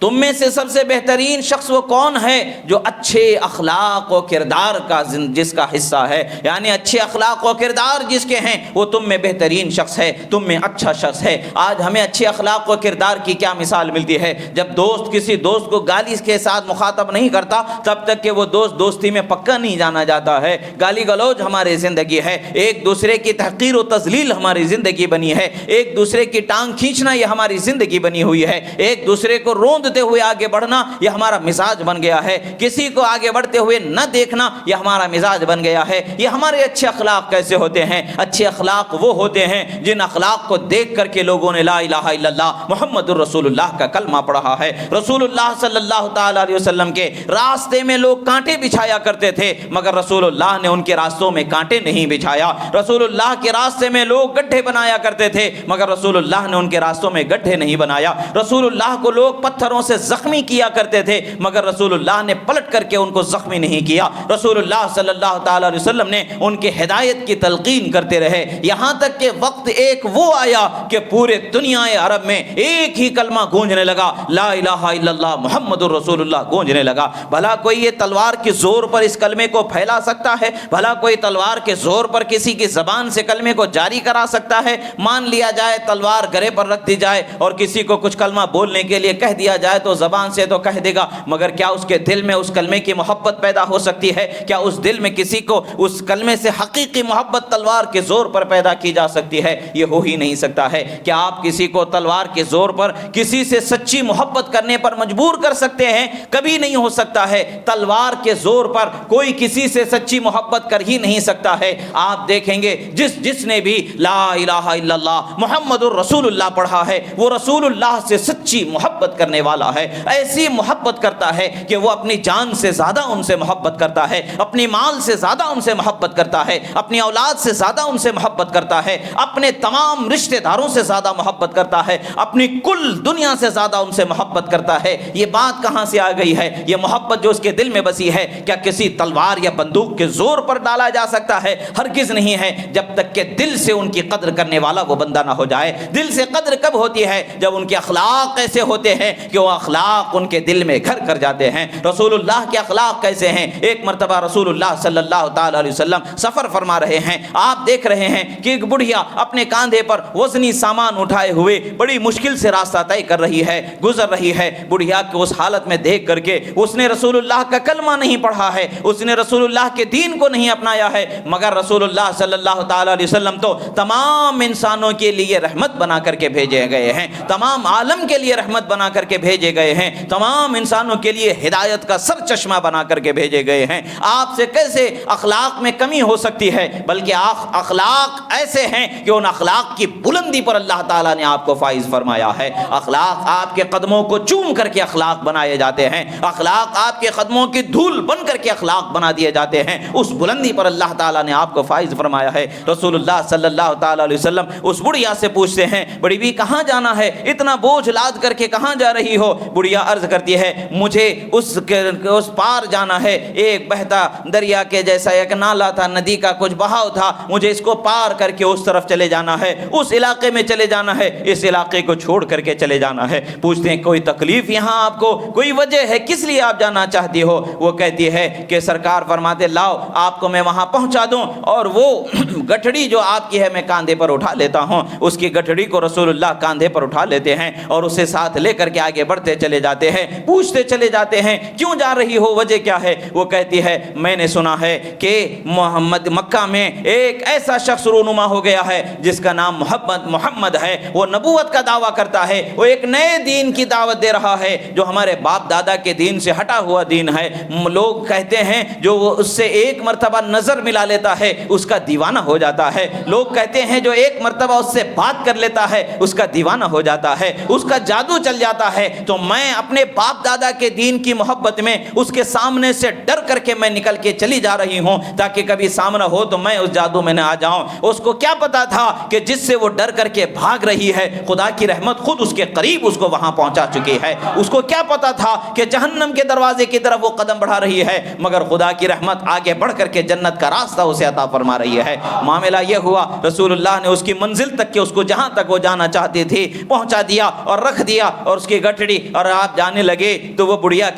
تم میں سے سب سے بہترین شخص وہ کون ہے جو اچھے اخلاق و کردار کا جس کا حصہ ہے، یعنی اچھے اخلاق و کردار جس کے ہیں وہ تم میں بہترین شخص ہے، تم میں اچھا شخص ہے۔ آج ہمیں اچھے اخلاق و کردار کی کیا مثال ملتی ہے؟ جب دوست کسی دوست کو گالی کے ساتھ مخاطب نہیں کرتا تب تک کہ وہ دوست دوستی میں پکا نہیں جانا جاتا ہے۔ گالی گلوچ ہماری زندگی ہے، ایک دوسرے کی تحقیر و تذلیل ہماری زندگی بنی ہے، ایک دوسرے کی ٹانگ کھینچنا یہ ہماری زندگی بنی ہوئی ہے، ایک دوسرے کو روند ہوئے آگے بڑھنا یہ ہمارا مزاج بن گیا ہے، کسی کو آگے بڑھتے ہوئے نہ دیکھنا یہ ہمارا مزاج بن گیا ہے۔ یہ ہمارے اچھے اخلاق کیسے ہوتے ہیں؟ اچھے اخلاق وہ ہوتے ہیں جن اخلاق کو دیکھ کر کے لوگوں نے لا الہ الا اللہ محمد الرسول اللہ کا کلمہ پڑھا ہے۔ رسول اللہ صلی اللہ تعالی علیہ وسلم کے راستے میں لوگ کانٹے بچھایا کرتے تھے مگر رسول اللہ نے ان کے راستوں میں کانٹے نہیں بچھایا۔ رسول اللہ کے راستے میں لوگ گڈھے بنایا کرتے تھے مگر رسول اللہ نے ان کے راستوں میں گڈھے نہیں بنایا۔ رسول اللہ کو لوگ پتھروں سے زخمی کیا کرتے تھے مگر رسول اللہ نے پلٹ کر کے ان کو زخمی نہیں کیا۔ رسول اللہ صلی اللہ تعالی علیہ وسلم نے ان کے ہدایت کی تلقین کرتے رہے، یہاں تک کہ وقت ایک وہ آیا کہ پورے دنیا عرب میں ایک ہی کلمہ گونجنے لگا، لا الہ الا اللہ محمد الرسول اللہ گونجنے لگا۔ بھلا کوئی یہ تلوار کے زور پر اس کلمے کو پھیلا سکتا ہے؟ بھلا کوئی تلوار کے زور پر کسی کی زبان سے کلمے کو جاری کرا سکتا ہے؟ مان لیا جائے تلوار گرے پر رکھ دی جائے اور کسی کو کچھ کلمہ بولنے کے لیے کہہ دیا جائے تو زبان سے تو کہہ دے گا مگر کیا اس کے دل میں اس کلمے کی محبت پیدا ہو سکتی ہے؟ کیا اس دل میں کسی کو اس کلمے سے حقیقی محبت تلوار کے زور پر پیدا کی جا سکتی ہے؟ یہ ہو ہی نہیں سکتا ہے۔ کیا آپ کسی کو تلوار کے زور پر کسی سے سچی محبت کرنے پر مجبور کر سکتے ہیں؟ کبھی نہیں ہو سکتا ہے۔ تلوار کے زور پر کوئی کسی سے سچی محبت کر ہی نہیں سکتا ہے۔ آپ دیکھیں گے جس نے بھی لا الہ الا اللہ محمد الرسول اللہ پڑھا ہے وہ رسول اللہ سے سچی محبت کرنے والا ہے، ایسی محبت کرتا ہے کہ وہ اپنی جان سے زیادہ ان سے محبت کرتا ہے، اپنی مال سے زیادہ ان سے محبت کرتا ہے، اپنی اولاد سے زیادہ ان سے محبت کرتا ہے، اپنے تمام رشتہ داروں سے زیادہ محبت کرتا ہے، اپنی کل دنیا سے زیادہ ان سے محبت کرتا ہے۔ یہ بات کہاں سے آ گئی ہے؟ یہ محبت جو اس کے دل میں بسی ہے کیا کسی تلوار یا بندوق کے زور پر ڈالا جا سکتا ہے؟ ہرگز نہیں ہے، جب تک کہ دل سے ان کی قدر کرنے والا وہ بندہ نہ ہو جائے۔ دل سے قدر کب ہوتی ہے؟ جب ان کے اخلاق ایسے ہوتے ہیں کہ وہ اخلاق ان کے دل میں گھر کر جاتے ہیں۔ رسول اللہ کے اخلاق کیسے ہیں؟ ایک مرتبہ رسول اللہ صلی اللہ تعالی علیہ وسلم سفر فرما رہے ہیں، آپ دیکھ رہے ہیں کہ ایک بڑھیا اپنے کاندھے پر وزنی سامان اٹھائے ہوئے بڑی مشکل سے راستہ طے کر رہی ہے، گزر رہی ہے۔ بڑھیا کو اس حالت میں دیکھ کر کے اس نے رسول اللہ کا کلمہ نہیں پڑھا ہے، اس نے رسول اللہ کے دین کو نہیں اپنایا ہے، مگر رسول اللہ صلی اللہ تعالی علیہ وسلم تو تمام انسانوں کے لیے رحمت بنا کر کے بھیجے گئے ہیں، تمام عالم کے لیے رحمت بنا کر کے بھیجے گئے ہیں، تمام انسانوں کے لیے ہدایت کا سر چشمہ بنا کر کے بھیجے گئے ہیں۔ آپ سے کیسے اخلاق میں کمی ہو سکتی ہے؟ بلکہ اخلاق ایسے ہیں کہ ان اخلاق کی بلندی پر اللہ تعالیٰ نے آپ کو فائز فرمایا ہے۔ اخلاق آپ کے قدموں کو چوم کر کے اخلاق بنائے جاتے ہیں، اخلاق آپ کے قدموں کی دھول بن کر کے اخلاق بنا دیے جاتے ہیں، اس بلندی پر اللہ تعالیٰ نے آپ کو فائز فرمایا ہے۔ رسول اللہ صلی اللہ تعالیٰ علیہ وسلم اس بڑھیا سے پوچھتے ہیں بڑی بھی کہاں جانا ہے؟ اتنا بوجھ لاد کر کے کہاں جا رہی ہو؟ بڑھیا عرض کرتی ہے مجھے اس پار جانا ہے، ایک بہتا دریا کے جیسا ایک نالا تھا، ندی کا کچھ بہاؤ تھا، مجھے اس کو پار کر کے اس طرف چلے جانا ہے، اس علاقے میں چلے جانا ہے، اس علاقے کو چھوڑ کر کے چلے جانا ہے۔ پوچھتے ہیں کوئی تکلیف یہاں آپ کو، کوئی وجہ ہے کس لیے آپ جانا چاہتی ہو؟ وہ کہتی ہے کہ سرکار فرماتے لاؤ آپ کو میں وہاں پہنچا دوں، اور وہ گٹھڑی جو آپ کی ہے میں کاندھے پر اٹھا لیتا ہوں۔ اس کی گٹھڑی کو رسول اللہ کاندھے پر اٹھا لیتے ہیں اور اسے ساتھ لے کر کے آگے بڑھتے چلے جاتے ہیں، پوچھتے چلے جاتے ہیں کیوں جا رہی ہو، وجہ کیا ہے؟ وہ کہتی ہے میں نے سنا ہے کہ مکہ میں ایک ایسا شخص رونما ہو گیا ہے جس کا نام محمد ہے، وہ نبوت کا دعویٰ کرتا ہے، وہ ایک نئے دین کی دعوت دے رہا ہے جو ہمارے باپ دادا کے دین سے ہٹا ہوا دین ہے۔ لوگ کہتے ہیں جو وہ اس سے ایک مرتبہ نظر ملا لیتا ہے اس کا دیوانہ ہو جاتا ہے، لوگ کہتے ہیں جو ایک مرتبہ اس سے بات کر لیتا ہے اس کا دیوانہ ہو جاتا ہے، اس کا جادو چل جاتا ہے۔ تو میں اپنے باپ دادا کے دین کی محبت میں اس کے سامنے سے ڈر کر کے میں نکل کے چلی جا رہی ہوں تاکہ کبھی سامنا ہو تو میں اس جادو میں نہ آ جاؤں۔ اس کو کیا پتا تھا کہ جس سے وہ ڈر کر کے بھاگ رہی ہے خدا کی رحمت خود اس کے قریب اس کو وہاں پہنچا چکی ہے۔ اس کو کیا پتا تھا کہ جہنم کے دروازے کی طرف وہ قدم بڑھا رہی ہے، مگر خدا کی رحمت آگے بڑھ کر کے جنت کا راستہ اسے عطا فرما رہی ہے۔ معاملہ یہ ہوا رسول اللہ نے اس کی منزل تک کہ اس کو جہاں تک وہ جانا چاہتی تھی پہنچا دیا اور رکھ دیا اور اس کی گٹھڑی، اور آپ جانے لگے تو وہ بڑھیا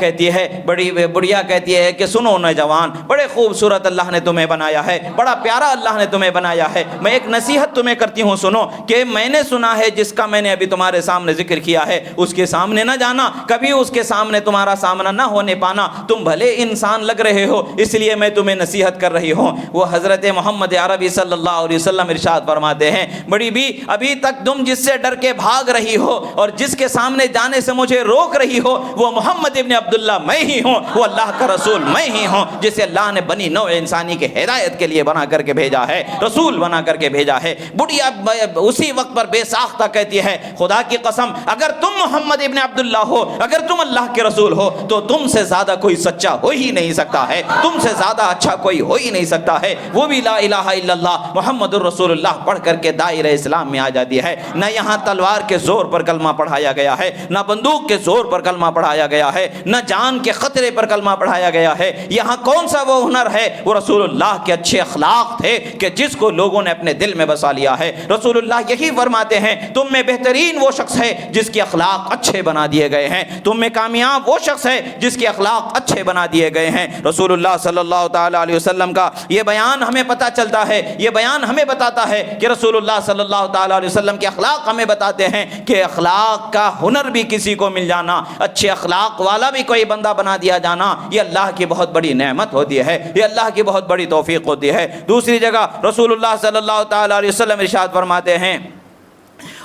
کہتی ہے کہ سنو نوجوان، بڑے خوبصورت اللہ نے تمہیں بنایا ہے، بڑا پیارا اللہ نے تمہیں بنایا ہے، میں ایک نصیحت تمہیں کرتی ہوں سنو کہ میں نے سنا ہے جس کا میں نے ابھی تمہارے سامنے ذکر کیا ہے اس کے سامنے نہ جانا، کبھی اس کے سامنے تمہارا سامنا نہ ہونے پانا، تم بھلے انسان لگ رہے ہو اس لیے میں تمہیں نصیحت کر رہی ہوں۔ وہ حضرت محمد عربی صلی اللہ علیہ وسلم ارشاد فرماتے ہیں بڑی بھی ابھی تک تم جس سے ڈر کے بھاگ رہی ہو اور جس کے سامنے جانے سے مجھے روک رہی ہو وہ محمد ابن عبداللہ میں ہی ہوں، وہ اللہ کا رسول میں ہی ہوں جسے اللہ نے بنی نوع انسانی کے ہدایت کے لیے بنا کر کے بھیجا ہے، رسول بنا کر کے بھیجا ہے۔ بڑھیا اسی وقت پر بے ساختہ کہتی ہے خدا کی قسم اگر تم محمد ابن عبداللہ ہو، اگر تم اللہ کے رسول ہو تو تم سے زیادہ کوئی سچا ہو ہی نہیں سکتا ہے، تم سے زیادہ اچھا کوئی ہو ہی نہیں سکتا ہے۔ وہ بھی لا الہ الا اللہ محمد الرسول اللہ پڑھ کر کے دائرہ اسلام میں آ جاتی ہے۔ نہ یہاں تلوار کے زور پر کلمہ پڑھایا گیا ہے، نہ بندوق کے زور پر کلمہ پڑھایا گیا ہے، نہ جان کے خطرے پر کلمہ پڑھایا گیا ہے۔ یہاں کون سا وہ ہنر ہے؟ وہ رسول اللہ کے اچھے اخلاق تھے کہ جس کو لوگوں نے اپنے دل میں بسا لیا ہے۔ رسول اللہ یہی فرماتے ہیں تم میں بہترین وہ شخص ہے جس کے اخلاق اچھے بنا دیے گئے ہیں، تم میں کامیاب وہ شخص ہے جس کے اخلاق اچھے بنا دیے گئے ہیں۔ رسول اللہ صلی اللہ تعالی علیہ وسلم کا یہ بیان ہمیں پتہ چلتا ہے، یہ بیان ہمیں بتاتا ہے کہ رسول اللہ صلی اللہ تعالی علیہ وسلم کے اخلاق ہمیں بتاتے ہیں کہ اخلاق کا ہنر بھی کسی کو مل جانا، اچھے اخلاق والا بھی کوئی بندہ بنا دیا جانا، یہ اللہ کی بہت بڑی نعمت ہوتی ہے، یہ اللہ کی بہت بڑی توفیق ہوتی ہے۔ دوسری جگہ رسول اللہ صلی اللہ تعالی علیہ وسلم ارشاد فرماتے ہیں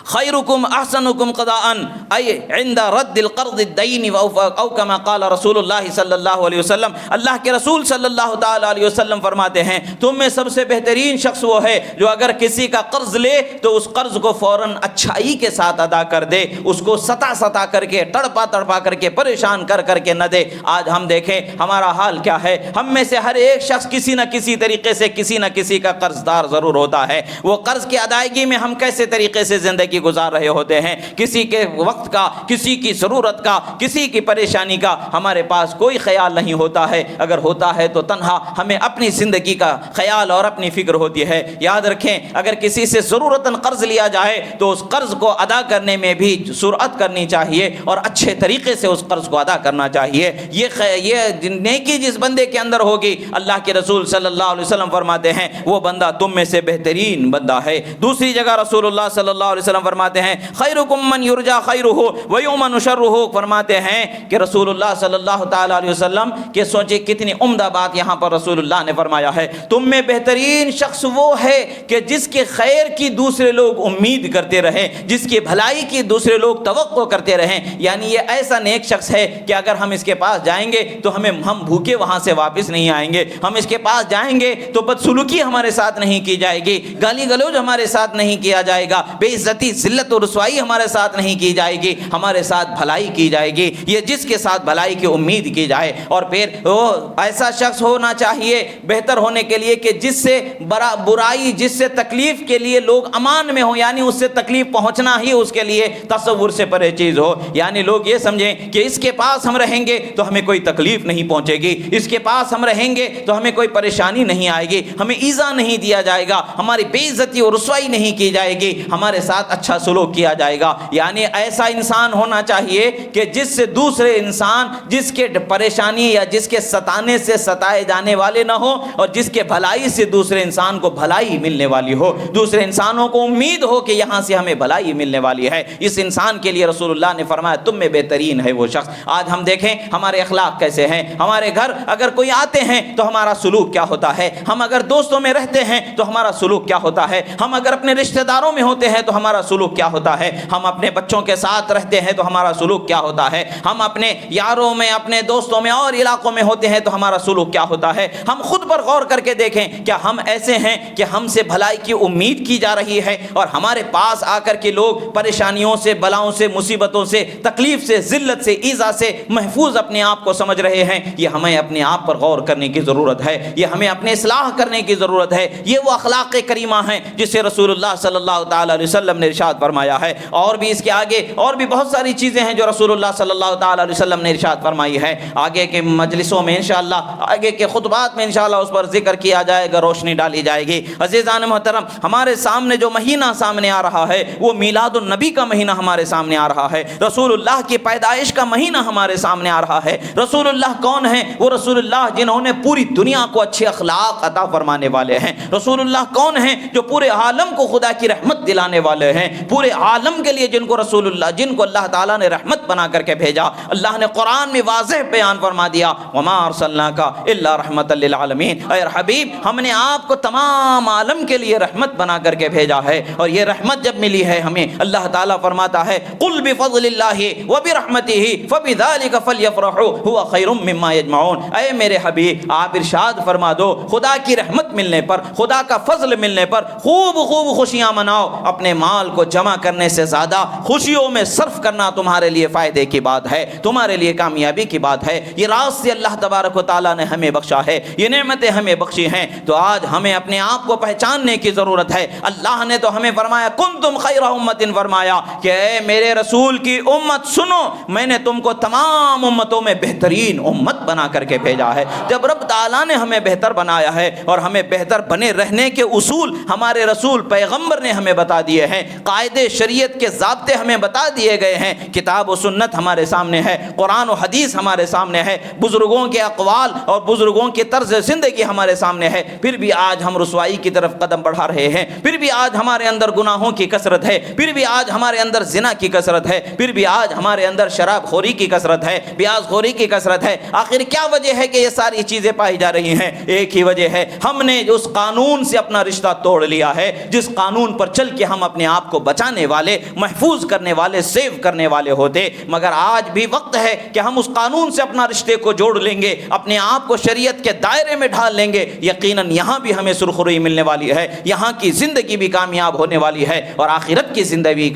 خیرکم احسنکم قضاء ای عند رد القرض الدین او کما قال رسول اللہ صلی اللہ علیہ وسلم، اللہ کے رسول صلی اللہ تعالی علیہ وسلم فرماتے ہیں تم میں سب سے بہترین شخص وہ ہے جو اگر کسی کا قرض لے تو اس قرض کو فوراً اچھائی کے ساتھ ادا کر دے، اس کو ستا کر کے تڑپا کر کے پریشان کر کے نہ دے۔ آج ہم دیکھیں ہمارا حال کیا ہے، ہم میں سے ہر ایک شخص کسی نہ کسی طریقے سے کسی نہ کسی کا قرض دار ضرور ہوتا ہے۔ وہ قرض کی ادائیگی میں ہم کیسے طریقے سے زندگی گزار رہے ہوتے ہیں، کسی کے وقت کا، کسی کی ضرورت کا، کسی کی پریشانی کا ہمارے پاس کوئی خیال نہیں ہوتا ہے، اگر ہوتا ہے تو تنہا ہمیں اپنی زندگی کا خیال اور اپنی فکر ہوتی ہے۔ یاد رکھیں اگر کسی سے ضرورتاً قرض لیا جائے تو اس قرض کو ادا کرنے میں بھی سرعت کرنی چاہیے اور اچھے طریقے سے اس قرض کو ادا کرنا چاہیے۔ یہ نیکی جس بندے کے اندر ہوگی اللہ کے رسول صلی اللہ علیہ وسلم فرماتے ہیں وہ بندہ تم میں سے بہترین بندہ ہے۔ دوسری جگہ رسول اللہ صلی اللہ علیہ وسلم فرماتے ہیں خیرکم من یرجا خیرہ ویؤمن شرہ، فرماتے ہیں کہ رسول اللہ صلی اللہ تعالی علیہ وسلم کہ سوچے کتنی عمدہ بات یہاں پر رسول اللہ نے فرمایا ہے، تم میں بہترین شخص وہ ہے کہ جس کے خیر کی دوسرے لوگ امید کرتے رہیں، جس کی بھلائی کی دوسرے لوگ توقع کرتے رہیں۔ یعنی یہ ایسا نیک شخص ہے کہ اگر ہم اس کے پاس جائیں گے تو ہم بھوکے وہاں سے واپس نہیں آئیں گے، ہم اس کے پاس جائیں گے تو بدسلوکی ہمارے ساتھ نہیں کی جائے گی، گالی گلوچ ہمارے ساتھ نہیں کیا جائے گا، بے عزتی ذلت اور رسوائی ہمارے ساتھ نہیں کی جائے گی، ہمارے ساتھ بھلائی کی جائے گی۔ یہ جس کے ساتھ بھلائی کی امید کی جائے، اور پھر وہ ایسا شخص ہونا چاہیے بہتر ہونے کے لیے کہ جس سے برائی، جس سے تکلیف کے لیے لوگ امان میں ہوں، یعنی اس سے تکلیف پہنچنا ہی اس کے لیے تصور سے پرے چیز ہو، یعنی لوگ یہ سمجھیں کہ اس کے پاس ہم رہیں گے تو ہمیں کوئی تکلیف نہیں پہنچے گی، اس کے پاس ہم رہیں گے تو ہمیں کوئی پریشانی نہیں آئے گی، ہمیں ایذا نہیں دیا جائے گا، ہماری بے عزتی اور رسوائی نہیں کی جائے گی، ہمارے ساتھ اچھا سلوک کیا جائے گا. یعنی ایسا انسان ہونا چاہیے کہ جس سے دوسرے انسان جس کے پریشانی یا جس کے ستانے سے ستائے جانے والے نہ ہو, اور جس کے بھلائی سے دوسرے انسان کو بھلائی ملنے والی ہو, دوسرے انسانوں کو امید ہو کہ یہاں سے ہمیں بھلائی ملنے والی ہے. اس انسان کے لیے رسول اللہ نے فرمایا تم میں بہترین ہے وہ شخص. آج ہم دیکھیں ہمارے اخلاق کیسے ہیں. ہمارے گھر اگر کوئی آتے ہیں تو ہمارا سلوک کیا ہوتا ہے, ہم اگر دوستوں میں رہتے ہیں تو ہمارا سلوک کیا ہوتا ہے, ہم اگر اپنے رشتہ داروں میں ہوتے ہیں تو ہمارا سلوک کیا ہوتا ہے, ہم اپنے بچوں کے ساتھ رہتے ہیں تو ہمارا سلوک کیا ہوتا ہے, ہم اپنے یاروں میں, اپنے دوستوں میں اور علاقوں میں ہوتے ہیں تو ہمارا سلوک کیا ہوتا ہے. ہم خود پر غور کر کے دیکھیں, کیا ہم ایسے ہیں کہ ہم سے بھلائی کی امید کی جا رہی ہے اور ہمارے پاس آ کر کے لوگ پریشانیوں سے, بلاؤں سے, مصیبتوں سے, تکلیف سے, ذلت سے, ایذا سے محفوظ اپنے آپ کو سمجھ رہے ہیں؟ یہ ہمیں اپنے آپ پر غور کرنے کی ضرورت ہے, یہ ہمیں اپنے اصلاح کرنے کی ضرورت ہے. یہ وہ اخلاق کریمہ ہیں جسے رسول اللہ صلی اللہ تعالی علیہ وسلم نے ارشاد فرمایا ہے. اور بھی اس کے آگے اور بھی بہت ساری چیزیں ہیں جو رسول اللہ صلی اللہ تعالی علیہ وسلم نے ارشاد فرمائی ہے. آگے کے مجلسوں میں انشاءاللہ, آگے کے خطبات میں انشاءاللہ اس پر ذکر کیا جائے گا, روشنی ڈالی جائے گی. عزیزان محترم, ہمارے سامنے جو مہینہ سامنے آ رہا ہے وہ میلاد النبی کا مہینہ ہمارے سامنے آ رہا ہے. رسول اللہ کی پیدائش کا مہینہ ہمارے سامنے آ رہا ہے. رسول اللہ کون ہیں؟ وہ رسول اللہ جنہوں نے پوری دنیا کو اچھے اخلاق عطا فرمانے والے ہیں. رسول اللہ کون ہیں؟ جو پورے عالم کو خدا کی رحمت دلانے والے ہیں. پورے عالم کے لیے جن کو رسول اللہ, جن کو اللہ تعالیٰ نے رحمت بنا کر کے بھیجا. اللہ نے قرآن میں واضح بیان فرما دیا, وما ارسلناک الا رحمۃ للعالمین. اے حبیب, ہم نے آپ کو تمام عالم کے لیے رحمت بنا کر کے بھیجا ہے. اور یہ رحمت جب ملی ہے ہمیں, اللہ تعالیٰ فرماتا ہے قل بفضل اللہ وبرحمتہ فبذلک فلیفرحوا هو خیر مما یجمعون. اے میرے حبیب, آپ ارشاد فرما دو, خدا کی رحمت ملنے پر, خدا کا فضل ملنے پر خوب خوب خوشیاں مناؤ. اپنے مال کو جمع کرنے سے زیادہ خوشیوں میں صرف کرنا تمہارے لیے فائدے کی بات ہے, تمہارے لیے کامیابی کی بات ہے. یہ راز سے اللہ تبارک و تعالیٰ نے ہمیں بخشا ہے, یہ نعمتیں ہمیں بخشی ہیں. تو آج ہمیں اپنے آپ کو پہچاننے کی ضرورت ہے. اللہ نے تو ہمیں فرمایا کنتم خیر امت, فرمایا کہ اے میرے رسول کی امت سنو, میں نے تم کو تمام امتوں میں بہترین امت بنا کر کے بھیجا ہے. جب رب تعالیٰ نے ہمیں بہتر بنایا ہے اور ہمیں بہتر بنے رہنے کے اصول ہمارے رسول پیغمبر نے ہمیں بتا دیے ہیں, قاعدے شریعت کے ضابطے ہمیں بتا دیے گئے ہیں, کتاب و سنت ہمارے سامنے ہے, قرآن و حدیث ہمارے سامنے ہے, بزرگوں کے اقوال اور بزرگوں کی طرز زندگی ہمارے سامنے ہے, پھر بھی آج ہم رسوائی کی طرف قدم بڑھا رہے ہیں. پھر بھی آج ہمارے اندر گناہوں کی کثرت ہے, پھر بھی آج ہمارے اندر زنا کی کثرت ہے, پھر بھی آج ہمارے اندر شراب خوری کی کثرت ہے, پیاز خوری کی کثرت ہے. آخر کیا وجہ ہے کہ یہ ساری چیزیں پائی جا رہی ہیں؟ ایک ہی وجہ ہے, ہم نے اس قانون سے اپنا رشتہ توڑ لیا ہے جس قانون پر چل کے ہم اپنے آپ کو بچانے والے, محفوظ کرنے والے, سیو کرنے والے ہوتے. مگر آج بھی وقت ہے کہ ہم اس قانون سے اپنا رشتے کو جوڑ لیں گے, اپنے آپ کو شریعت کے دائرے میں ڈھال لیں گے. یقیناً یہاں بھی ہمیں سرخروئی ملنے والی ہے, یہاں کی زندگی بھی کامیاب ہونے والی ہے اور آخرت کی زندگی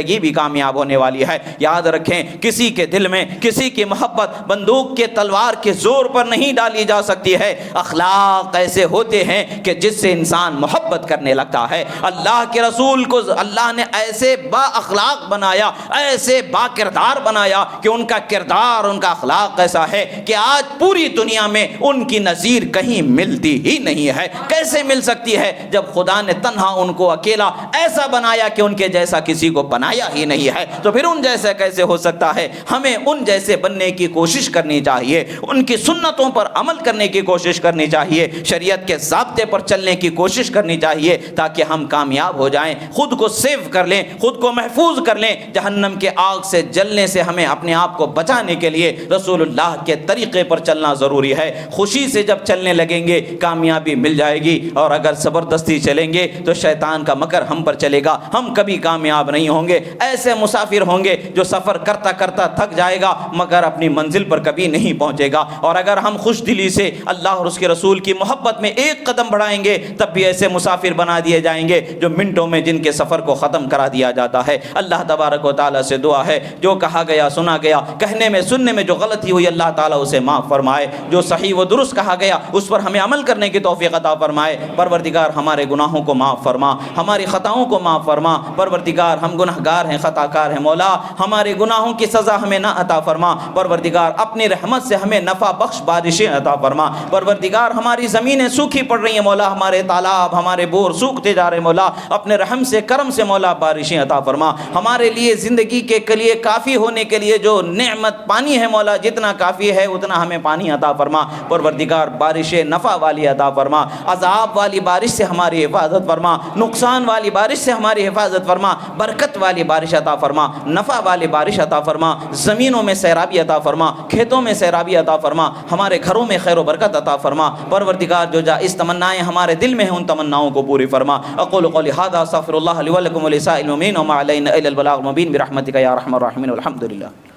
بھی کامیاب ہونے والی ہے. یاد رکھیں, کسی کے دل میں کسی کی محبت بندوق کے تلوار کے زور پر نہیں ڈالی جا سکتی ہے. اخلاق ایسے ہوتے ہیں کہ جس سے انسان محبت کرنے لگتا ہے. اللہ کے رسول کو اللہ نے ایسے با اخلاق بنایا, ایسے با کردار بنایا کہ ان کا کردار, ان کا اخلاق ایسا ہے کہ آج پوری دنیا میں ان کی نظیر کہیں ملتی ہی نہیں ہے. کیسے مل سکتی ہے جب خدا نے تنہا ان کو اکیلا ایسا بنایا کہ ان کے جیسا کسی کو بنایا ہی نہیں ہے؟ تو پھر ان جیسا کیسے ہو سکتا ہے؟ ہمیں ان جیسے بننے کی کوشش کرنی چاہیے, ان کی سنتوں پر عمل کرنے کی کوشش کرنی چاہیے, شریعت کے ضابطے پر چلنے کی کوشش کرنی چاہیے تاکہ ہم کامیاب ہو جائیں, خود کو سیو کر لیں, خود کو محفوظ کر لیں. جہنم کے آگ سے جلنے سے ہمیں اپنے آپ کو بچانے کے لیے رسول اللہ کے طریقے پر چلنا ضروری ہے. خوشی سے جب چلنے لگیں گے کامیابی مل جائے گی, اور اگر زبردستی چلیں گے تو شیطان کا مکر ہم پر چلے گا, ہم کبھی کامیاب نہیں ہوں گے. ایسے مسافر ہوں گے جو سفر کرتا کرتا تھک جائے گا مگر اپنی منزل پر کبھی نہیں پہنچے گا. اور اگر ہم خوش دلی سے اللہ اور اس کے رسول کی محبت میں ایک قدم بڑھائیں گے تب بھی ایسے مسافر بنا دیے جائیں گے جو منٹوں میں جن کے سفر کو ختم کرا دیا جاتا ہے. اللہ تبارک و تعالیٰ سے دعا ہے جو کہا گیا سنا گیا, کہنے میں سننے میں جو غلطی ہوئی اللہ تعالیٰ اسے معاف فرمائے, جو صحیح و درست کہا گیا اس پر ہمیں عمل کرنے کی توفیق عطا فرمائے. پروردگار ہمارے گناہوں کو معاف فرما, ہماری خطاؤں خطاؤں کو معاف فرما۔ پروردگار ہم گناہگار ہیں، خطا کار ہیں مولا، ہمارے گناہوں کی سزا ہمیں نہ عطا فرما۔ پروردگار اپنی رحمت سے ہمیں نفع بخش بارشیں عطا فرما۔ پروردگار ہماری زمینیں سوکھی پڑ رہی ہیں مولا، ہمارے تالاب ہمارے بور سوکھتے جا رہے ہیں مولا، اپنے رحم سے کرم سے مولا بارشیں عطا فرما۔ ہمارے لیے زندگی کے لیے کافی ہونے کے لیے جو نعمت پانی ہے مولا، جتنا کافی ہے اتنا ہمیں پانی عطا فرما۔ پروردگار بارشیں نفع والی عطا فرما، عذاب والی بارش سے ہماری حفاظت فرما، نقصان والی بارش سے ہماری حفاظت فرما، برکت والی بارش عطا فرما، نفع والی بارش عطا فرما، زمینوں میں سیرابی عطا فرما، کھیتوں میں سیرابی عطا فرما، ہمارے گھروں میں خیر و برکت عطا فرما۔ پروردگار جو جائز تمنائیں ہمارے دل میں ہیں ان تمناؤں کو پوری فرما۔ اقول قولی ھذا استغفر اللہ لی ولکم ولسائر المؤمنین وما علینا الا البلاغ المبین برحمتک یا ارحم الراحمین والحمد للہ۔